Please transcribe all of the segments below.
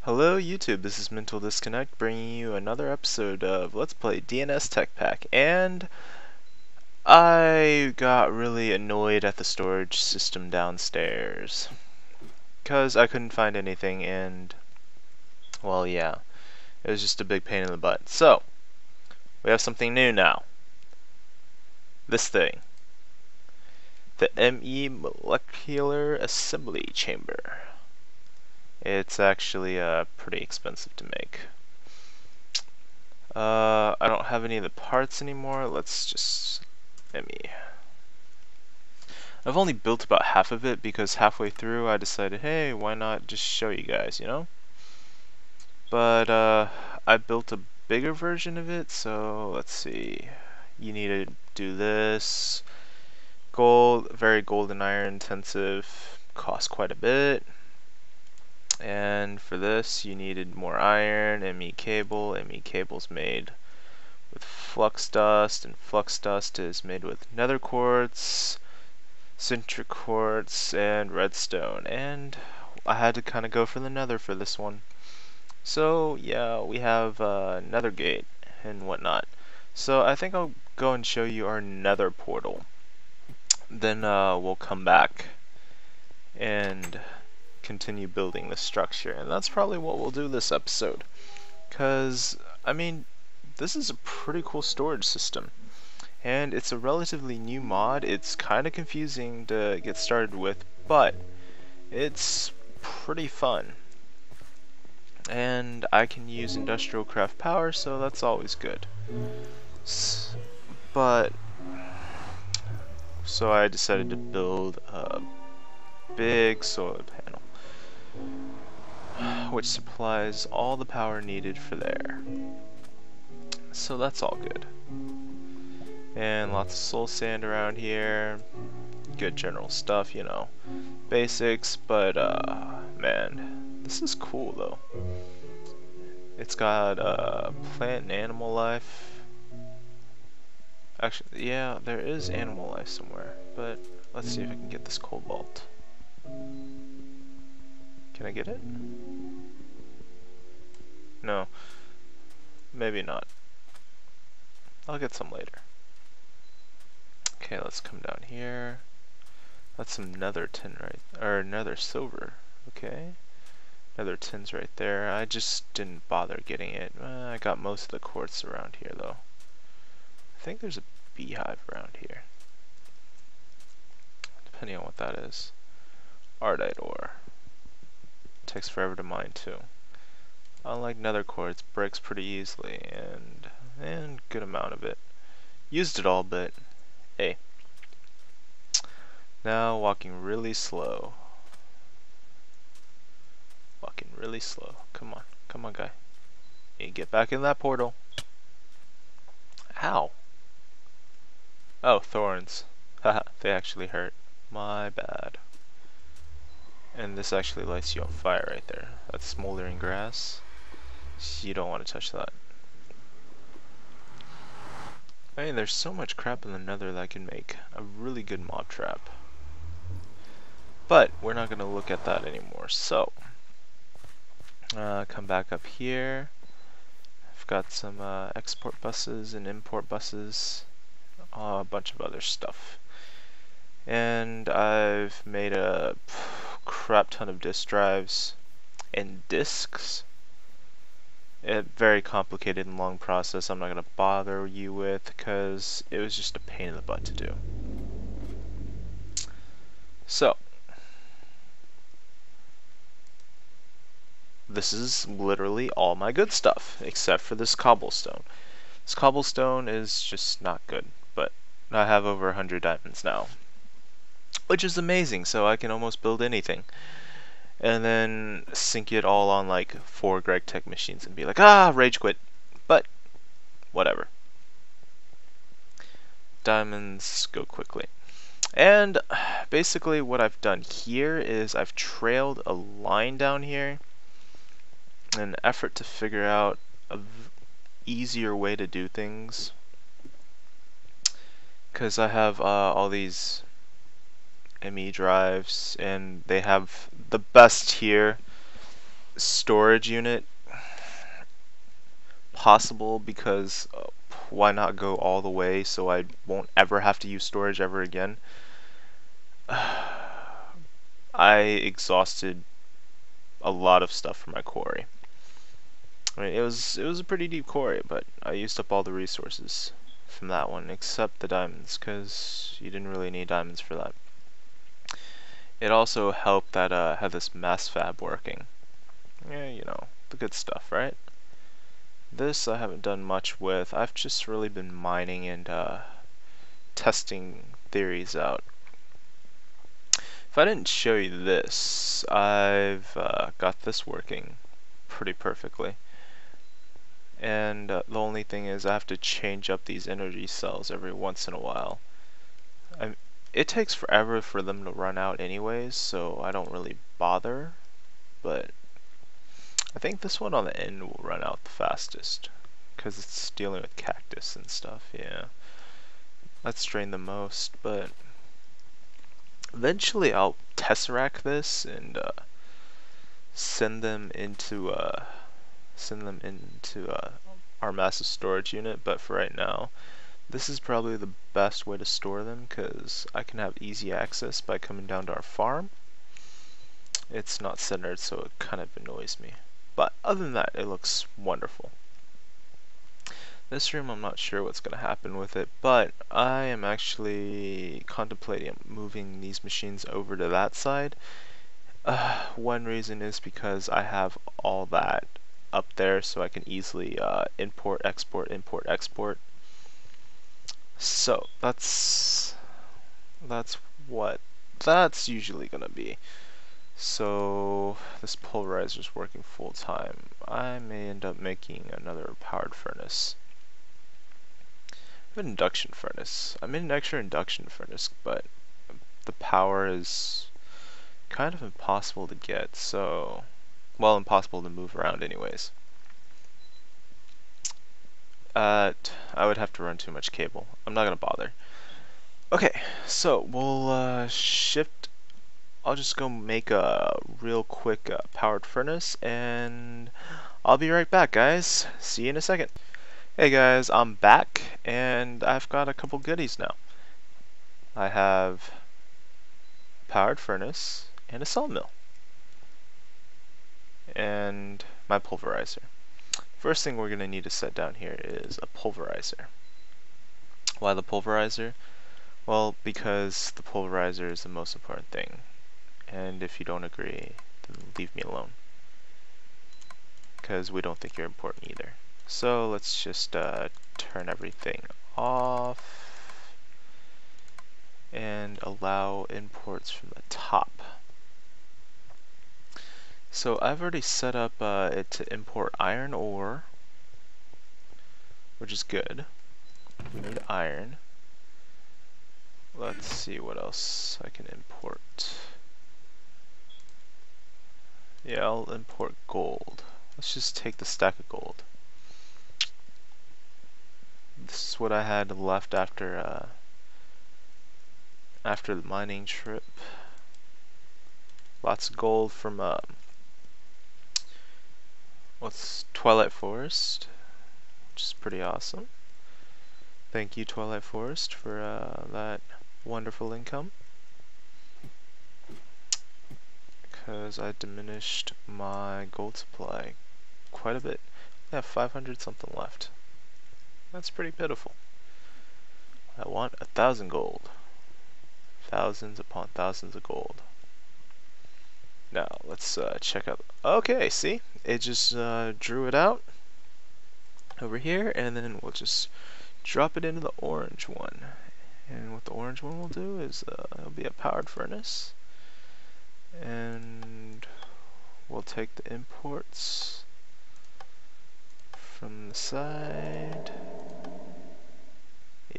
Hello YouTube, this is Mental Disconnect bringing you another episode of Let's Play DNS Tech Pack, and I got really annoyed at the storage system downstairs because I couldn't find anything, and well, yeah, it was just a big pain in the butt. So we have something new now. This thing, the ME Molecular Assembly Chamber. It's actually pretty expensive to make. I don't have any of the parts anymore. Let's just ME. I've only built about half of it because halfway through I decided, hey, why not just show you guys, you know? But I built a bigger version of it, so let's see. You need to do this. Gold, very gold and iron intensive, cost quite a bit. And for this you needed more iron, ME cable. ME cable's made with flux dust, and flux dust is made with nether quartz, citric quartz, and redstone. And I had to kind of go for the nether for this one. So yeah, we have nether gate and whatnot. So I think I'll go and show you our nether portal. Then we'll come back and continue building the structure, and that's probably what we'll do this episode, because I mean, this is a pretty cool storage system and it's a relatively new mod. It's kind of confusing to get started with, but it's pretty fun, and I can use industrial craft power, so that's always good. But so I decided to build a big solar panel which supplies all the power needed for there. So that's all good. And lots of soul sand around here. Good general stuff, you know. Basics, but man, this is cool though. It's got plant and animal life. Actually, yeah, there is animal life somewhere, but let's see if I can get this cobalt. Can I get it? No. Maybe not. I'll get some later. Okay, let's come down here. That's some nether tin nether silver. Okay. Nether tin's right there. I just didn't bother getting it. I got most of the quartz around here though. I think there's a beehive around here. Depending on what that is. Ardite ore. Takes forever to mine too. Unlike nether quartz, breaks pretty easily, and good amount of it. Used it all, but hey. Now walking really slow. Walking really slow. Come on, guy. You get back in that portal. Ow. Oh, thorns. Haha, they actually hurt. My bad. And this actually lights you on fire right there. That's smoldering grass. You don't want to touch that. I mean, there's so much crap in the nether that I can make a really good mob trap. But we're not going to look at that anymore. So, come back up here. I've got some export buses and import buses. A bunch of other stuff. And I've made a crap ton of disk drives and disks. A very complicated and long process I'm not going to bother you with because it was just a pain in the butt to do. So, this is literally all my good stuff except for this cobblestone. This cobblestone is just not good, but I have over 100 diamonds now, which is amazing, so I can almost build anything. And then sync it all on like 4 GregTech machines and be like, rage quit. But whatever. Diamonds go quickly. And basically what I've done here is I've trailed a line down here in an effort to figure out a easier way to do things. Because I have all these ME drives, and they have the best here storage unit possible because why not go all the way so I won't ever have to use storage ever again. I exhausted a lot of stuff for my quarry. I mean, it was a pretty deep quarry, but I used up all the resources from that one except the diamonds because you didn't really need diamonds for that. It also helped that I had this mass fab working. Yeah, you know, the good stuff, right? This I haven't done much with. I've just really been mining and testing theories out. If I didn't show you this, I've got this working pretty perfectly. And the only thing is I have to change up these energy cells every once in a while. It takes forever for them to run out anyways, so I don't really bother. But I think this one on the end will run out the fastest because it's dealing with cactus and stuff. Yeah, let's drain the most, but eventually I'll tesseract this and send them into our massive storage unit. But for right now, this is probably the best way to store them because I can have easy access by coming down to our farm. It's not centered, so it kind of annoys me. But other than that, it looks wonderful. This room, I'm not sure what's going to happen with it, but I am actually contemplating moving these machines over to that side. One reason is because I have all that up there, so I can easily import, export, import, export. So that's what that's usually going to be. So this pulverizer is working full time. I may end up making another powered furnace. I have an induction furnace. I made an extra induction furnace, but the power is kind of impossible to get, so well, impossible to move around anyways. I would have to run too much cable. I'm not gonna bother. Okay, so we'll shift. I'll just go make a real quick powered furnace, and I'll be right back, guys. See you in a second. Hey guys, I'm back, and I've got a couple goodies now. I have a powered furnace and a sawmill, and my pulverizer. First thing we're going to need to set down here is a pulverizer. Why the pulverizer? Well, because the pulverizer is the most important thing. And if you don't agree, then leave me alone. Because we don't think you're important either. So let's just turn everything off and allow imports from the top. So I've already set up it to import iron ore, which is good. We need iron. Let's see what else I can import. Yeah, I'll import gold. Let's just take the stack of gold. This is what I had left after the mining trip. Lots of gold from what's Twilight Forest, which is pretty awesome. Thank you, Twilight Forest, for that wonderful income. Because I diminished my gold supply quite a bit. I have 500 something left. That's pretty pitiful. I want 1,000 gold. Thousands upon thousands of gold. Now let's check out. Okay, see, it just drew it out over here, and then we'll just drop it into the orange one. And what the orange one will do is it'll be a powered furnace, and we'll take the imports from the side.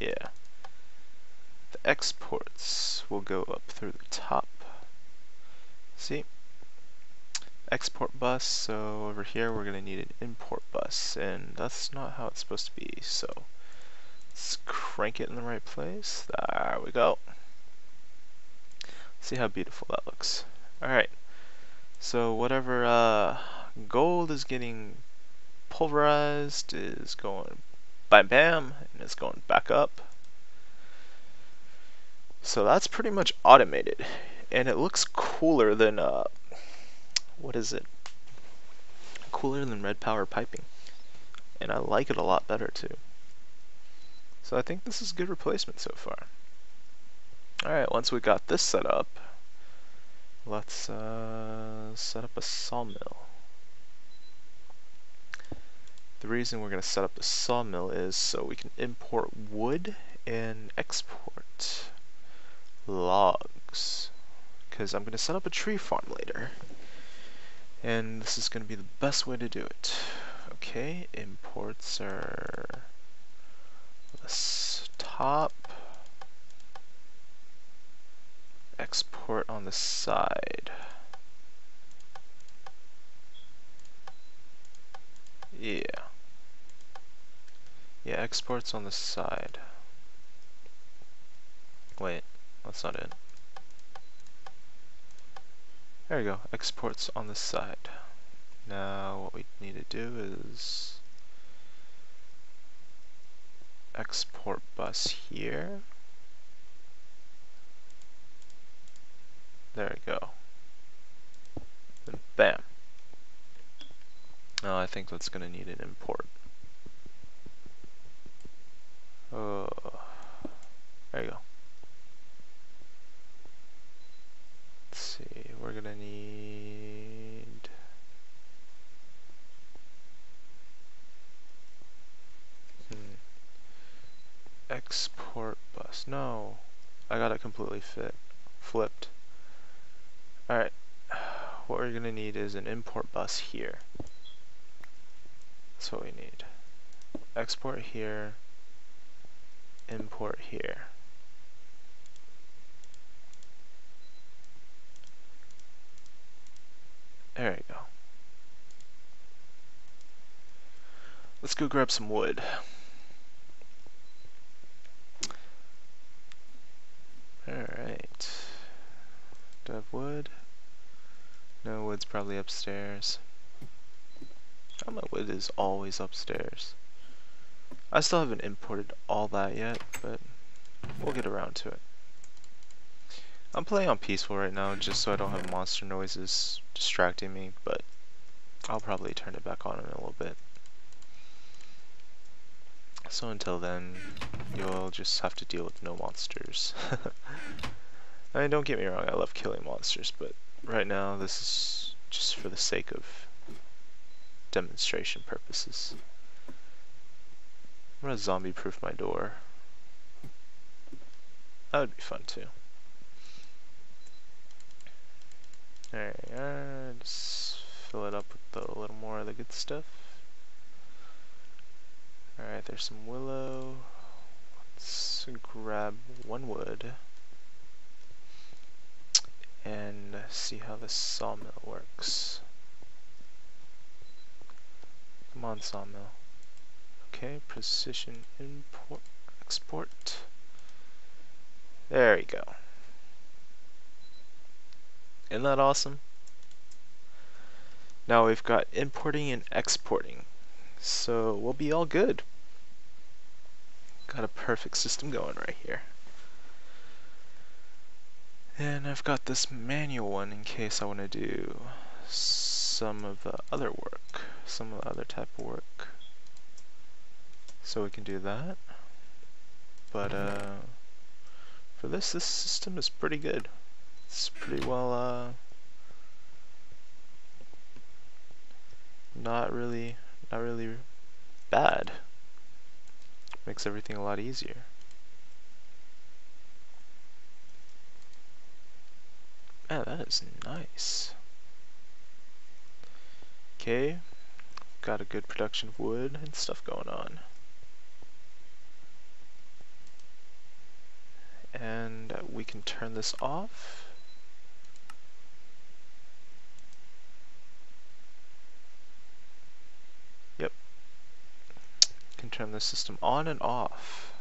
Yeah. The exports will go up through the top. See? Export bus, so over here we're going to need an import bus, and that's not how it's supposed to be, so let's crank it in the right place. There we go. See how beautiful that looks. Alright, so whatever Gold is getting pulverized, is going bam bam, and it's going back up. So that's pretty much automated, and it looks cooler than what is it? Cooler than Red Power piping, and I like it a lot better too. So I think this is a good replacement so far. Alright, once we got this set up, let's set up a sawmill. The reason we're going to set up the sawmill is so we can import wood and export logs. Because I'm going to set up a tree farm later. And this is going to be the best way to do it. Okay, imports are this top. Export on the side. Yeah. Yeah, exports on the side. Wait, that's not it. There we go, exports on the side. Now what we need to do is export bus here. There we go. Then bam. Now I think that's going to need an import. Oh, there you go. Let's see, we're going to need export bus. No, I got it completely flipped. Alright, what we're going to need is an import bus here. That's what we need. Export here, import here. There we go. Let's go grab some wood. Alright. Do I have wood? No, wood's probably upstairs. Oh, my wood is always upstairs. I still haven't imported all that yet, but we'll get around to it. I'm playing on peaceful right now just so I don't have monster noises distracting me, but I'll probably turn it back on in a little bit. So until then, you'll just have to deal with no monsters. I mean, don't get me wrong, I love killing monsters, but right now this is just for the sake of demonstration purposes. I'm gonna zombie-proof my door. That would be fun too. Alright, just fill it up with a little more of the good stuff. Alright, there's some willow. Let's grab one wood and see how this sawmill works. Come on, sawmill. Okay, precision import, export. There we go. Isn't that awesome? Now we've got importing and exporting, so we'll be all good. Got a perfect system going right here. And I've got this manual one in case I want to do some of the other work, some of the other type of work. So we can do that. But for this system is pretty good. It's pretty well not really bad. Makes everything a lot easier. Man, that is nice. Okay, got a good production of wood and stuff going on. And we can turn this off. Yep. Can turn the system on and off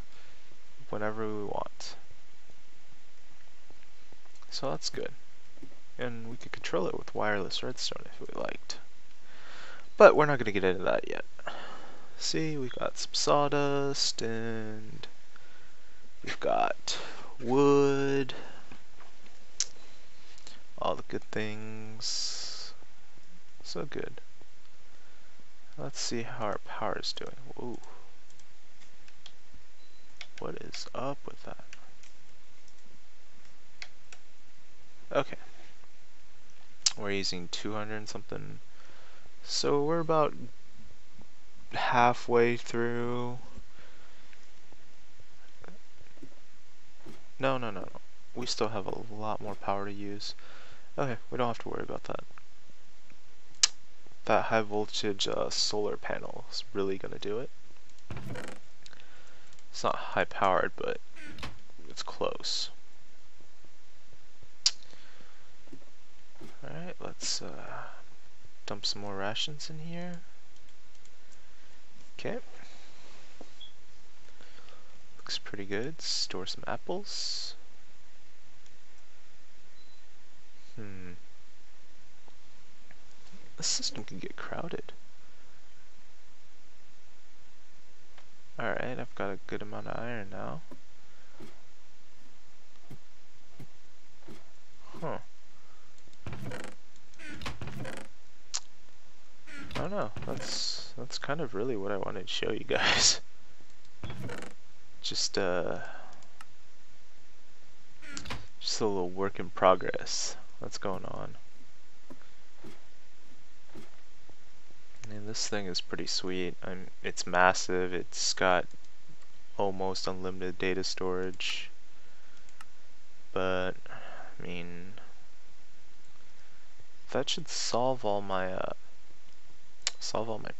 whenever we want. So that's good. And we could control it with wireless redstone if we liked. But we're not going to get into that yet. See, we got some sawdust, and we've got wood, all the good things. So good. Let's see how our power is doing. Ooh. What is up with that? Okay. We're using 200 and something. So we're about halfway through. No. We still have a lot more power to use. Okay, we don't have to worry about that. That high voltage solar panel is really gonna do it. It's not high powered, but it's close. Alright, let's dump some more rations in here. Okay. Looks pretty good. Store some apples. This system can get crowded. Alright, I've got a good amount of iron now. Huh. I don't know. That's kind of really what I wanted to show you guys. Just a little work in progress. What's going on? And this thing is pretty sweet. It's massive. It's got almost unlimited data storage. But I mean, that should solve all my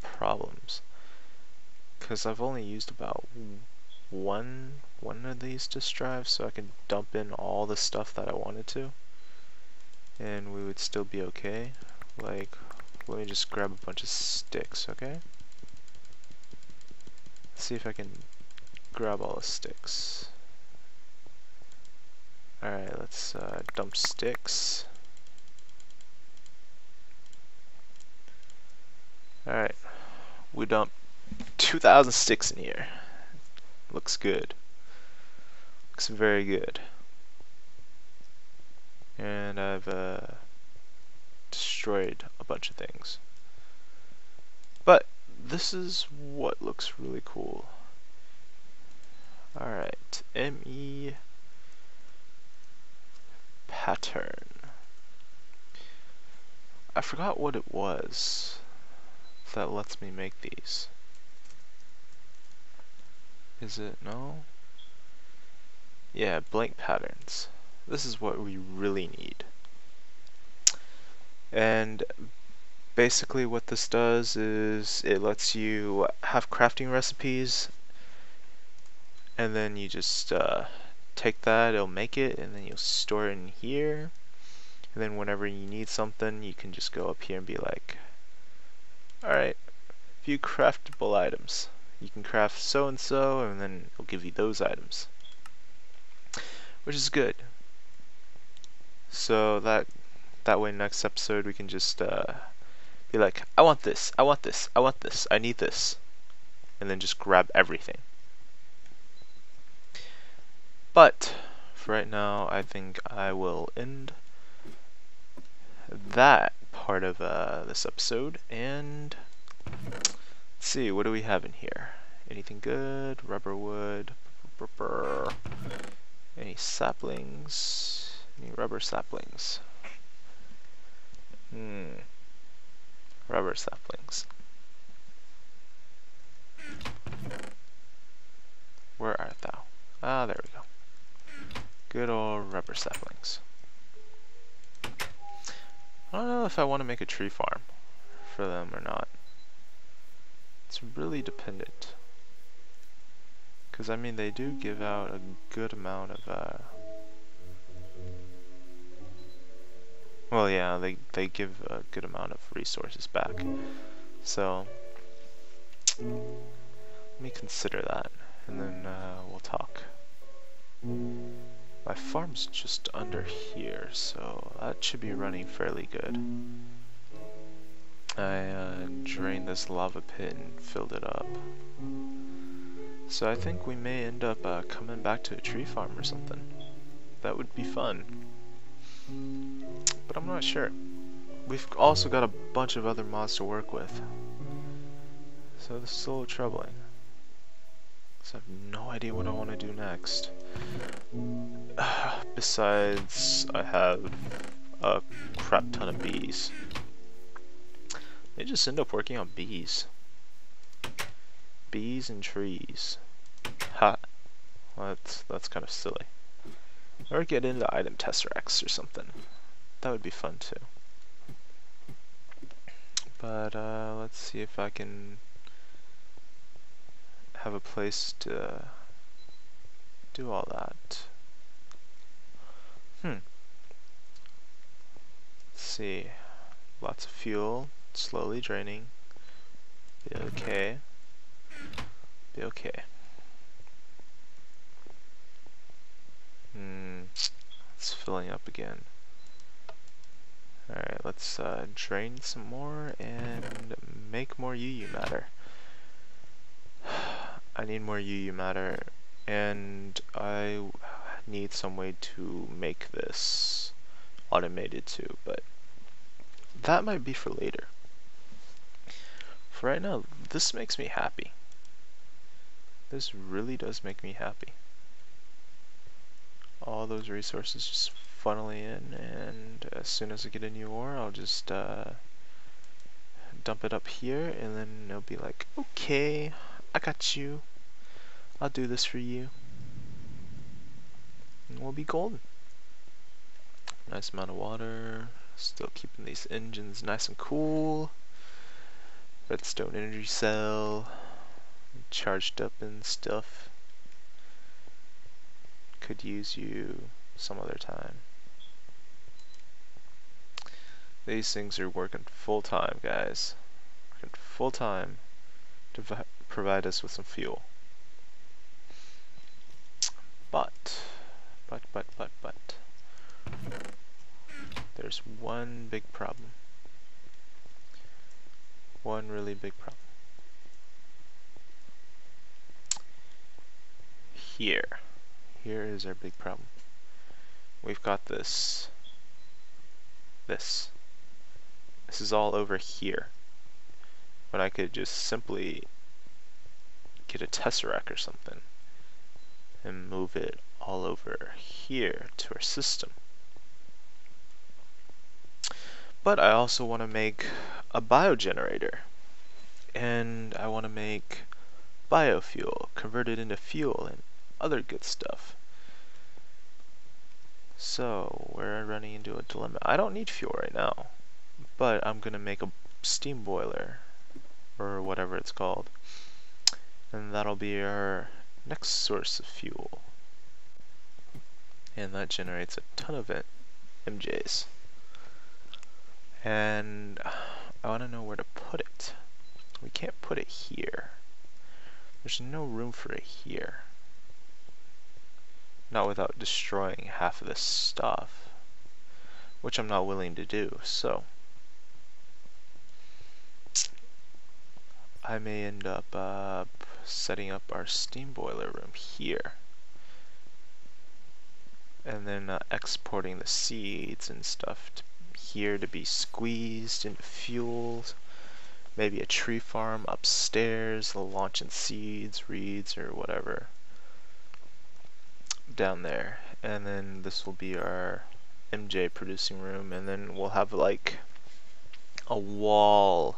problems. Because I've only used about one of these disk drives, so I can dump in all the stuff that I wanted to, and we would still be okay. Like, let me just grab a bunch of sticks, okay? See if I can grab all the sticks. Alright, let's dump sticks. Alright, we dumped 2,000 sticks in here. Looks good. Looks very good. And I've destroyed a bunch of things. But this is what looks really cool. Alright, ME pattern. I forgot what it was that lets me make these. Is it? No? Yeah, blank patterns. This is what we really need. And basically what this does is it lets you have crafting recipes, and then you just take that, it'll make it, and then you'll store it in here, and then whenever you need something you can just go up here and be like, alright, view craftable items. You can craft so and so, and then it'll give you those items, which is good. So that way next episode we can just be like, I want this, I want this, I want this, I need this, and then just grab everything. But for right now, I think I will end that part of this episode, and let's see, what do we have in here? Anything good? Rubber wood. Any saplings? Any rubber saplings? Rubber saplings. Where art thou? Ah, there we go. Good old rubber saplings. I don't know if I want to make a tree farm for them or not. It's really dependent. Because I mean, they do give out a good amount of well, yeah, they give a good amount of resources back. So let me consider that, and then we'll talk. My farm's just under here, so that should be running fairly good. I drained this lava pit and filled it up. So I think we may end up coming back to a tree farm or something. That would be fun. But I'm not sure. We've also got a bunch of other mods to work with. So this is a little troubling. So I have no idea what I want to do next. Besides, I have a crap ton of bees. They just end up working on bees. Bees and trees. Ha. Well, that's kind of silly. Or get into item tesseracts or something. That would be fun too. But let's see if I can have a place to do all that. Let's see. Lots of fuel, slowly draining. Be okay. Be okay. It's filling up again. Alright, let's drain some more and make more UU matter. I need more UU matter, and I need some way to make this automated too, but that might be for later. For right now, this makes me happy. This really does make me happy. All those resources just funneling in, and as soon as I get a new ore, I'll just dump it up here, and then it'll be like, okay, I got you. I'll do this for you. And we'll be golden. Nice amount of water. Still keeping these engines nice and cool. Redstone energy cell. Charged up and stuff. Could use you some other time. These things are working full time, guys. Working full time to provide us with some fuel. But there's one big problem. One really big problem. Here is our big problem. We've got this is all over here, when I could just simply get a tesseract or something and move it all over here to our system. But I also want to make a biogenerator, and I want to make biofuel, convert it into fuel and other good stuff. So we're running into a dilemma. I don't need fuel right now, but I'm gonna make a steam boiler, or whatever it's called, and that'll be our next source of fuel, and that generates a ton of MJs. And I want to know where to put it. We can't put it here. There's no room for it here. Not without destroying half of this stuff, which I'm not willing to do, so I may end up setting up our steam boiler room here, and then exporting the seeds and stuff to here to be squeezed into fuels. Maybe a tree farm upstairs, launching seeds, reeds, or whatever down there, and then this will be our MJ producing room, and then we'll have like a wall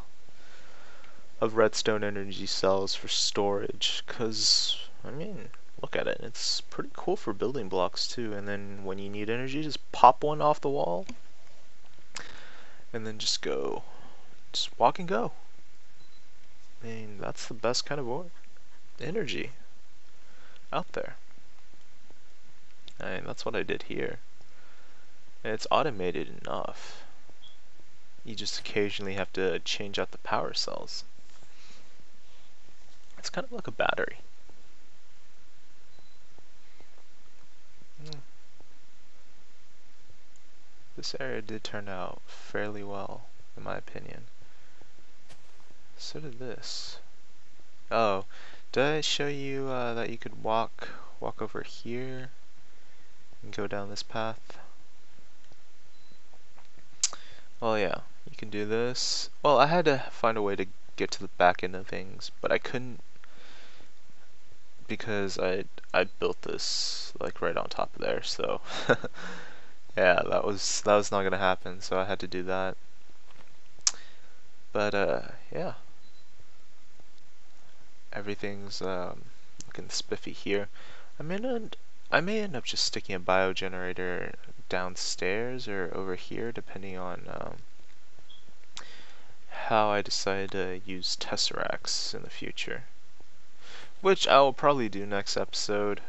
of redstone energy cells for storage, because I mean, look at it, it's pretty cool for building blocks too. And then when you need energy, just pop one off the wall and then just walk and go. I mean, that's the best kind of energy out there. I mean, that's what I did here. And it's automated enough. You just occasionally have to change out the power cells. It's kind of like a battery. This area did turn out fairly well, in my opinion. So did this. Oh, did I show you that you could walk over here and go down this path? Well, yeah, you can do this. Well, I had to find a way to get to the back end of things, but I couldn't because I built this like right on top of there. So yeah, that was not gonna happen. So I had to do that. But yeah, everything's looking spiffy here. I may end up just sticking a biogenerator downstairs or over here, depending on how I decide to use tesseracts in the future. Which I will probably do next episode.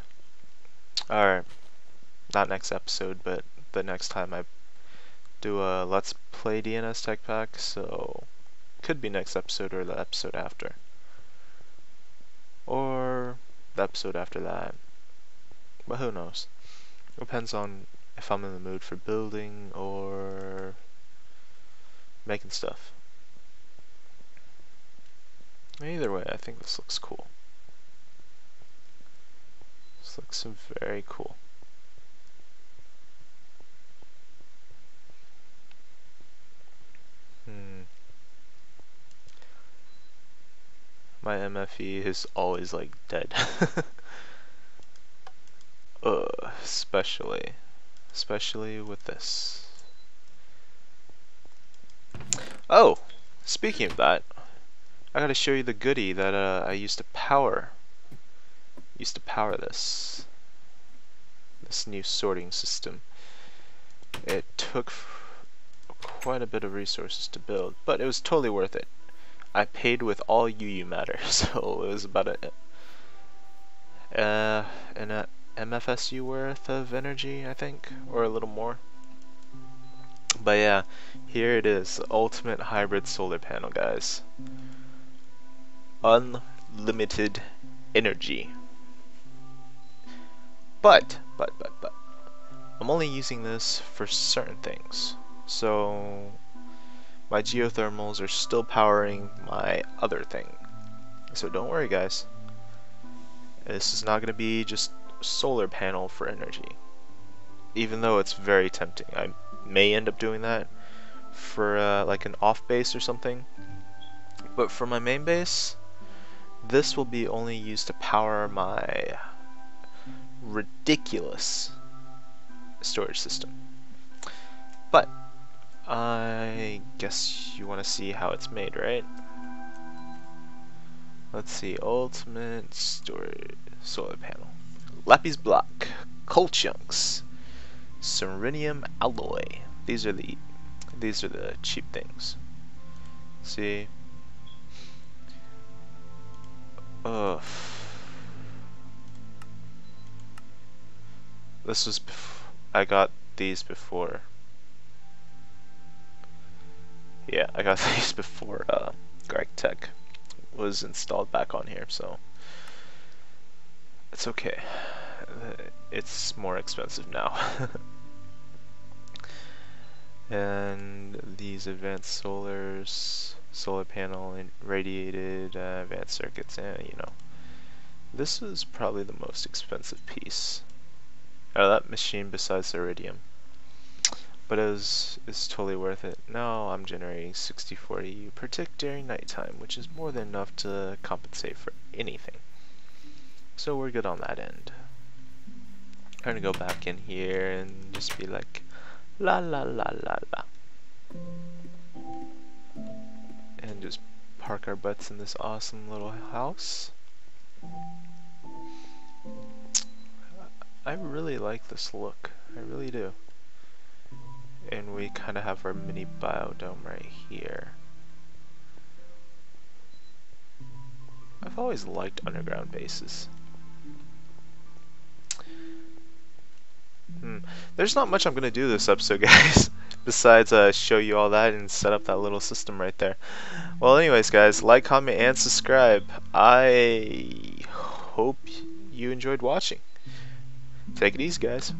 Or, not next episode, but the next time I do a Let's Play DNS Tech Pack, so could be next episode or the episode after. Or the episode after that. But who knows? Depends on if I'm in the mood for building or making stuff. Either way, I think this looks cool. This looks very cool. My MFE is always like dead. Especially with this. Oh, speaking of that, I gotta show you the goodie that I used to power. This new sorting system. It took quite a bit of resources to build, but it was totally worth it. I paid with all UU matter, so it was about an MFSU worth of energy, I think, or a little more. But yeah, here it is, ultimate hybrid solar panel, guys. Unlimited energy. But I'm only using this for certain things. So my geothermals are still powering my other thing. So don't worry, guys. This is not going to be just solar panel for energy. Even though it's very tempting. I may end up doing that for like an off base or something. But for my main base, this will be only used to power my ridiculous storage system. But I guess you want to see how it's made, right? Let's see, ultimate storage solar panel. Lapis block, coal chunks, serenium alloy. These are the cheap things. See? This was I got these before. Yeah, I got these before Greg Tech was installed back on here, so it's okay. It's more expensive now. And these advanced solar panel and radiated advanced circuits, and you know, this is probably the most expensive piece out of that machine besides the iridium. But it's totally worth it. Now I'm generating 64 EU per tick during nighttime, which is more than enough to compensate for anything. So we're good on that end. I'm gonna go back in here and just be like, la la la la la. And just park our butts in this awesome little house. I really like this look. I really do. And we kind of have our mini biodome right here. I've always liked underground bases. There's not much I'm going to do this episode, guys, besides show you all that and set up that little system right there. Well, anyways, guys, like, comment, and subscribe. I hope you enjoyed watching. Take it easy, guys.